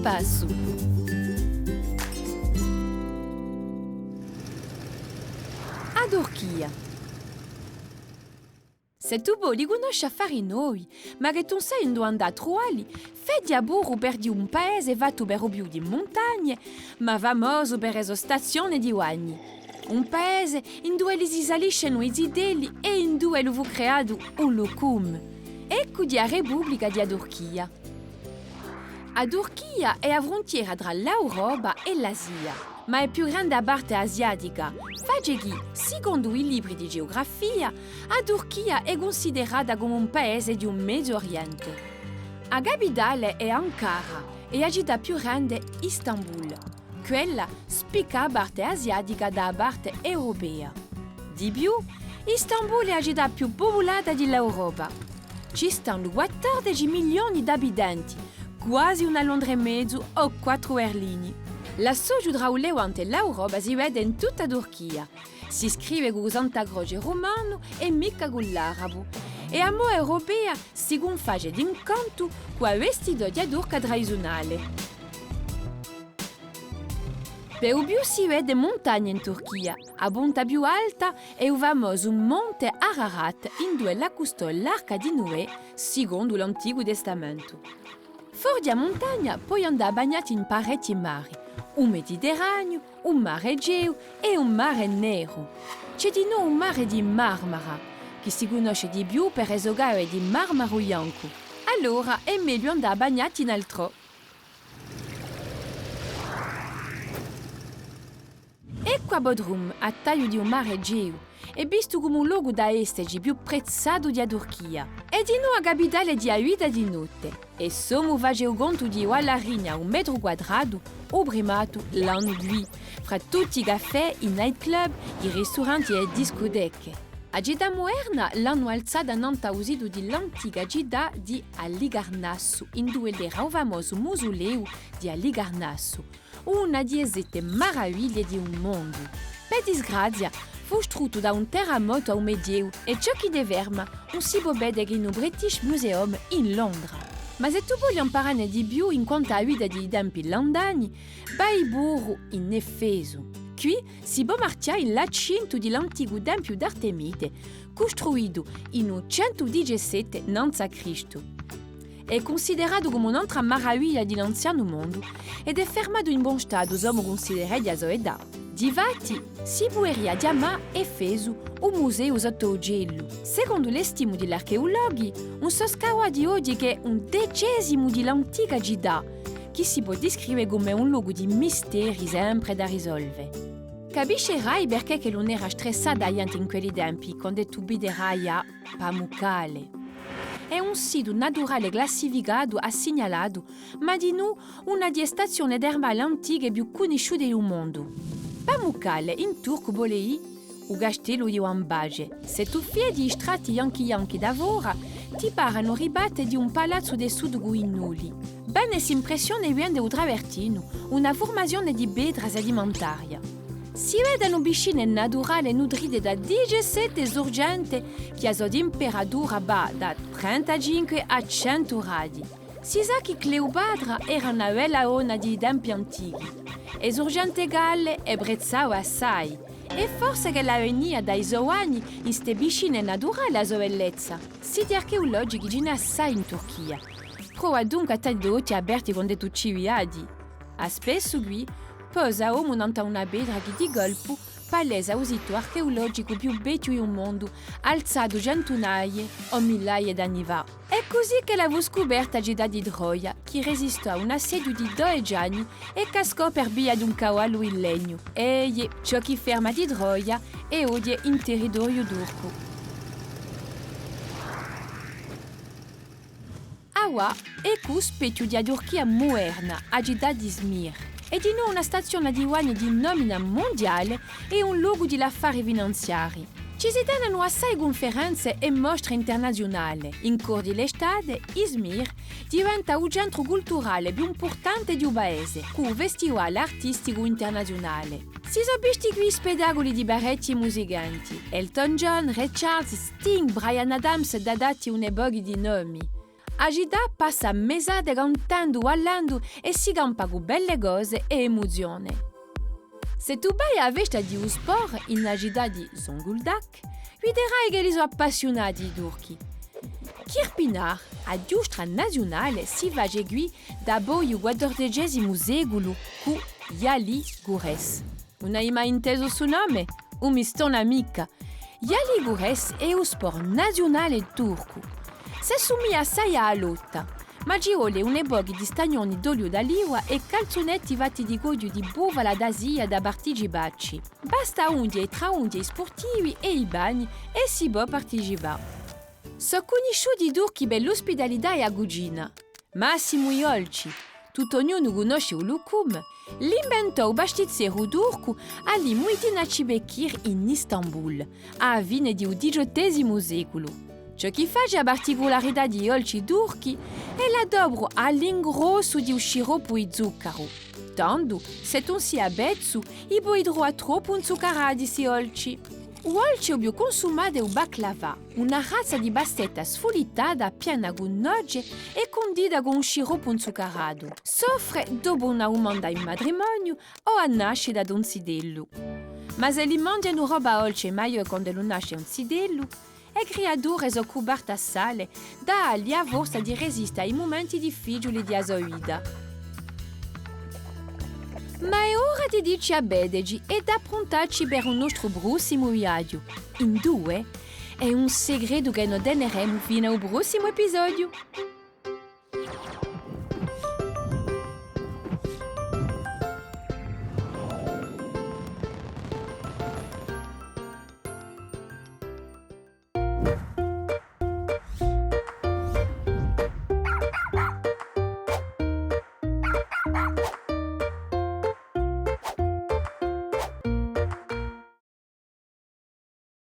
spaço. A Turchia. Se tu vuoi conoscere affari noi, ma che tu sei in due andare a trovare, fai a burro per di un paese va tu per più di montagne, ma famoso per la stazione di Wagni. Un paese in dove si saliscono i zidelli e in dove lo fu creato un locum. Ecco di a Repubblica di Turchia. A Turchia è a frontiera tra l'Europa e l'Asia, ma è più grande a parte asiatica. Faccio che, secondo i libri di geografia, a Turchia è considerata come un paese di un Medio Oriente. La capitale è Ankara e la città più grande Istanbul. Quella spicca la parte asiatica dalla parte europea. Di più, Istanbul è la città più popolata dell'Europa. Ci stanno 14 milioni di abitanti, quasi una Londra e mezzo o 4 Berlini. L'associo tra l'Europa e l'Europa si vede in tutta Turchia. Si scrive con Santa Croce romano e mica con l'arabo. E a mo' europea si confagge d'incontro con il vestito di turca tradizionale. Per più si vede montagne in Turchia. A punta più alta è il famoso monte Ararat, in dove la custò l'arca di Noè, secondo l'Antico Testamento. Fuori da montagna puoi andare bagnati in parecchi mari, un Mediterraneo, un mare Egeo e un mare Nero. C'è di nuovo un mare di Marmara, che si conosce di più per le gare di Marmaro Bianco. Allora è meglio andare bagnati in altro. Ecco a Bodrum, a taglio di un mare Egeo, è visto come un luogo da esteggi più prezzato di Turchia. È di nuovo a capitale di Aida di notte e sommo fare il conto di alla rigna un metro quadrato obrimato l'ennui fra tutti i caffè, i nightclub, i ristoranti e le discoteche. A città moderna l'hanno alzata nell'usido dell'antica città di Aligarnasso, in dove era il famoso mausoleo di Aligarnasso, una delle 7 meraviglie di un mondo. Per disgrazia, fu distrutto da un terremoto al Medioevo e ciò che deferma non si può vedere in un British Museum in Londra. Ma se tu vuoi imparare di più in quanto a vita di tempi lontani, vai burro in Efeso. Qui si può marciare il lacinto dell'antico tempio d'Artemide, costruito in 117 a.C. È considerato come un'altra meraviglia dell'anziano mondo ed è fermato in buon stato, siamo considerati a sua età. Difatti, si può chiamare Efeso un museo sotto il gelo. Secondo le stime degli archeologi, un soscava di oggi che è un decesimo dell'antica città, che si può descrivere come un luogo di misteri sempre da risolvere. Capiscerai perché che non era stressata in quei tempi, quando tu biderai a Pamukkale. È un sito naturale classificato e segnalato, ma di noi una delle stazioni termali antiche più conosciute del mondo. Pamukkale in turco vuol dire il castello di Wambage. Se tu vedi i strati Yankee d'Avora, ti parano ribatte di un palazzo del sud Guinnuli. Bene si impressione viene da un travertino, una formazione di pietra sedimentaria. Si vedono piscine naturali nutrite da 17 sorgenti che hanno temperatura da 35 a 100 gradi. Si sa che Cleopatra era una bella ona di tempi antichi. E sorgente galle e brezzava assai. E forse che la venia dai Zoani in queste piscine naturali a sua bellezza. Siti archeologici ce ne assai in Turchia. Prova dunque a stare occhi aperti quando tu ci viaggi. A spesso qui posa uomo nanta una pietra che di colpo palesa il sito archeologico più vecchio del mondo, alzato centinaia o migliaia d'anni fa. È così che l'avevo scoperta la città di Troia, che resistò a un assedio di 12 anni e cascò per via di un cavallo in legno. E ciò che ferma di Troia è oggi in territorio turco. Awa è il specchio di Turchia moderna, a città di Izmir. E di nuovo una stazione di guadagno di nomina mondiale e un luogo di affari finanziari. Ci si tengono assai conferenze e mostre internazionali. In corso dell'estate, Izmir diventa il centro culturale più importante del paese, con un festival artistico internazionale. Si sono visti qui spettacoli di parecchi musicanti. Elton John, Ray Charles, Sting, Bryan Adams, da dati un'epoca di nomi. Agida passa mesate cantando, ballando e si campa con belle cose e emozioni. Se tu vai a vista di un sport in agida di Zonguldak, vedrai che li sono appassionati i turchi. Kirpinar, a giustra nazionale, si va segui da il 14° secolo con Yali Gures. Non hai mai inteso il suo nome? Un mistone amica. Yali Gures è un sport nazionale turco. Se somiglia assai a lotta, ma girole un'epoca di stagnoni d'olio d'oliva e calzonetti fatti di coglio di bufala d'Asia da parteciparci. Basta unghie tra unghie sportivi e i bagni e si può partecipare. So conosciuti i turchi per l'ospitalità e a cucina. Massimo Iolci, tutto ognuno conosce il lucum, l'inventò pastizzero turco Ali Muhyiddin Çibekir in Istanbul, a fine del XVIII secolo. Ciò che fa la particolarità di dolci turchi è l'adobro all'ingrosso di un sciroppo di zucchero. Tanto, se non si abbezzo, i puoi trovare troppo zuccherati si dolci. L'olce più consumato è il baklava, una razza di bastetta sfogliata piena con noce e condita con un sciroppo zuccherato. Soffre dopo una umanda in matrimonio o a nascita di un sidello. Ma se li mangiano roba dolce meglio quando lo nasce un sidello, le creature sono coperte a sale, da a forza di resistere ai momenti difficili di azoida. Ma è ora di dirci a bedegi e da approntarci per un nostro prossimo viaggio. In due è un segreto che non teneremo fino al prossimo episodio.